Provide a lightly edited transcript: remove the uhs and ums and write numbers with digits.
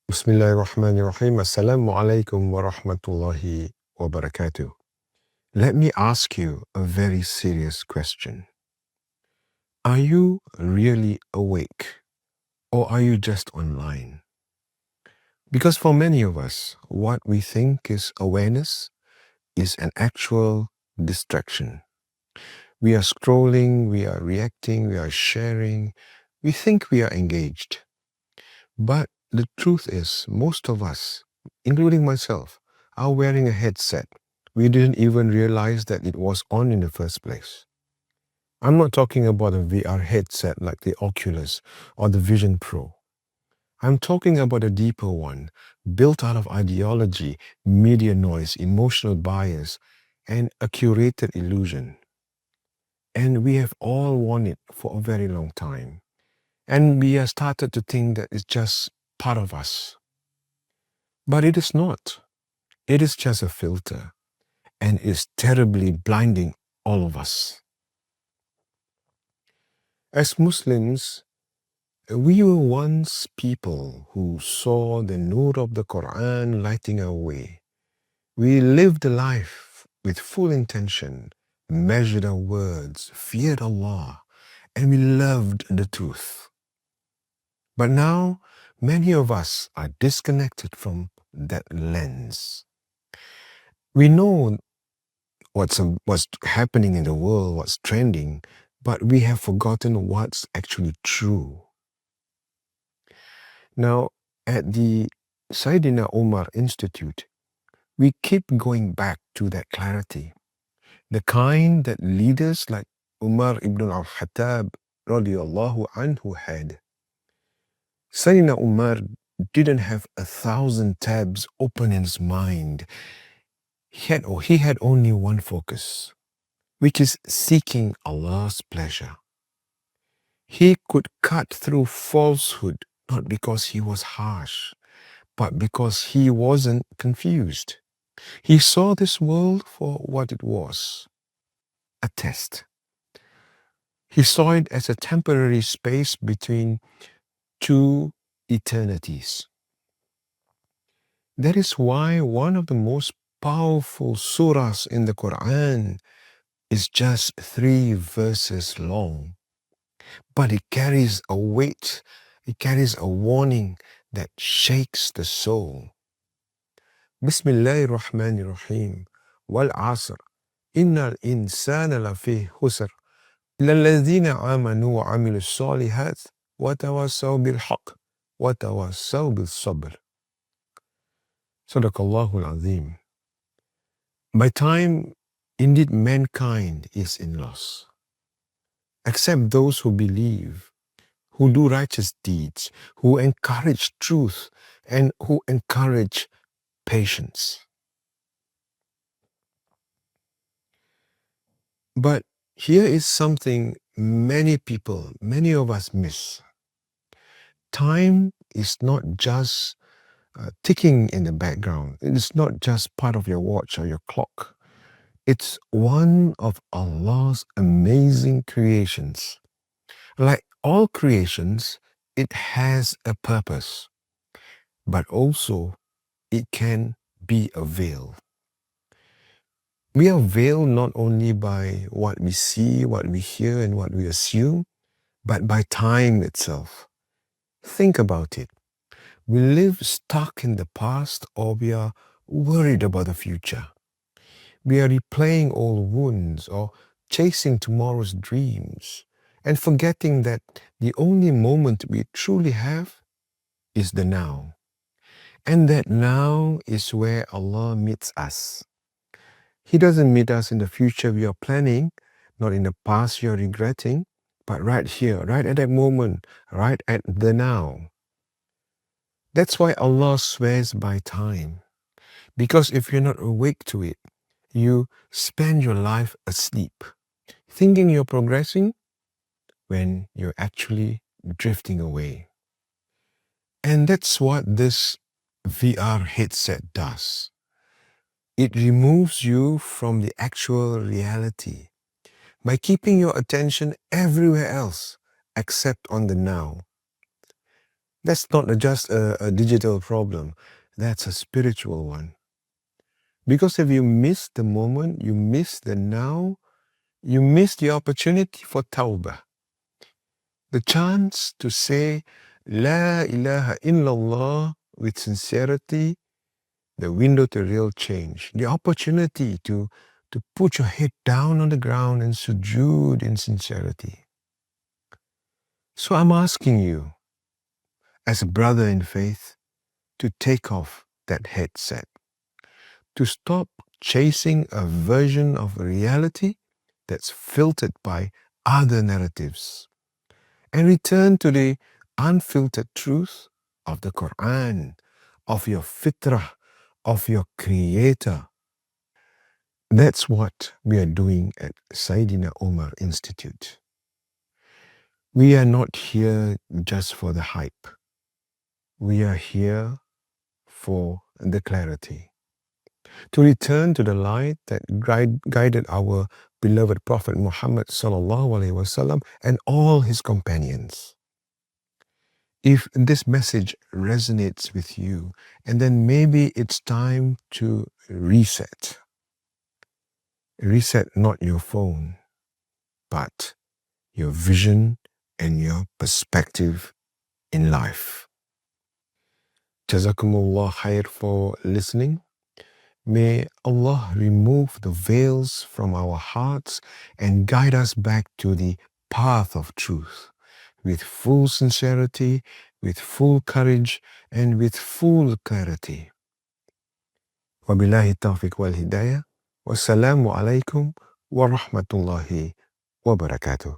Bismillahirrahmanirrahim. Assalamu alaikum wa rahmatullahi wa barakatuh. Let me ask you a very serious question. Are you really awake or are you just online? Because for many of us, what we think is awareness is an actual distraction. We are scrolling, we are reacting, we are sharing, we think we are engaged. But the truth is, most of us, including myself, are wearing a headset. We didn't even realize that it was on in the first place. I'm not talking about a VR headset like the Oculus or the Vision Pro. I'm talking about a deeper one, built out of ideology, media noise, emotional bias, and a curated illusion. And we have all worn it for a very long time. And we have started to think that it's just part of us. But it is not. It is just a filter and is terribly blinding all of us. As Muslims, we were once people who saw the nur of the Quran lighting our way. We lived a life with full intention, measured our words, feared Allah, and we loved the truth. But now, many of us are disconnected from that lens. We know what's happening in the world, what's trending, but we have forgotten what's actually true. Now, at the Saidina Omar Institute, we keep going back to that clarity, the kind that leaders like Umar ibn al-Khattab radiallahu anhu had. Sayyidina Umar didn't have 1,000 tabs open in his mind. He had only one focus, which is seeking Allah's pleasure. He could cut through falsehood not because he was harsh, but because he wasn't confused. He saw this world for what it was, a test. He saw it as a temporary space between two eternities. That is why one of the most powerful surahs in the Quran is just 3 verses long. But it carries a weight, it carries a warning that shakes the soul. Bismillahirrahmanirrahim. Wal Asr. Innal insana lafi husr. إلا الذين آمنوا وعملوا الصالحات وتواصوا بالحق وتواصوا بالصبر. Sadaqallahul Azim. By time, indeed mankind is in loss, except those who believe, who do righteous deeds, who encourage truth, and who encourage patience. But here is something many people, many of us miss. Time is not just ticking in the background. It is not just part of your watch or your clock. It's one of Allah's amazing creations. Like all creations, it has a purpose, but also it can be a veil. We are veiled not only by what we see, what we hear, and what we assume, but by time itself. Think about it. We live stuck in the past, or we are worried about the future. We are replaying old wounds or chasing tomorrow's dreams and forgetting that the only moment we truly have is the now. And that now is where Allah meets us. He doesn't meet us in the future we are planning, not in the past you're regretting, but right here, right at that moment, right at the now. That's why Allah swears by time. Because if you're not awake to it, you spend your life asleep, thinking you're progressing when you're actually drifting away. And that's what this VR headset does. It removes you from the actual reality by keeping your attention everywhere else except on the now. That's not just a digital problem. That's a spiritual one. Because if you miss the moment, you miss the now, you miss the opportunity for tawbah. The chance to say, La ilaha illallah with sincerity, the window to real change. The opportunity to put your head down on the ground and sujood in sincerity. So I'm asking you, as a brother in faith, to take off that headset, to stop chasing a version of reality that's filtered by other narratives, and return to the unfiltered truth of the Quran, of your fitrah, of your Creator. That's what we are doing at Saidina Omar Institute. We are not here just for the hype. We are here for the clarity. To return to the light that guided our beloved Prophet Muhammad sallallahu alaihi wasallam and all his companions. If this message resonates with you, and then maybe it's time to reset. Reset not your phone, but your vision and your perspective in life. Jazakumullah khair for listening. May Allah remove the veils from our hearts and guide us back to the path of truth with full sincerity, with full courage, and with full clarity. Wabillahi tawfiq wal hidayah. Wassalamu alaikum wa rahmatullahi wa barakatuh.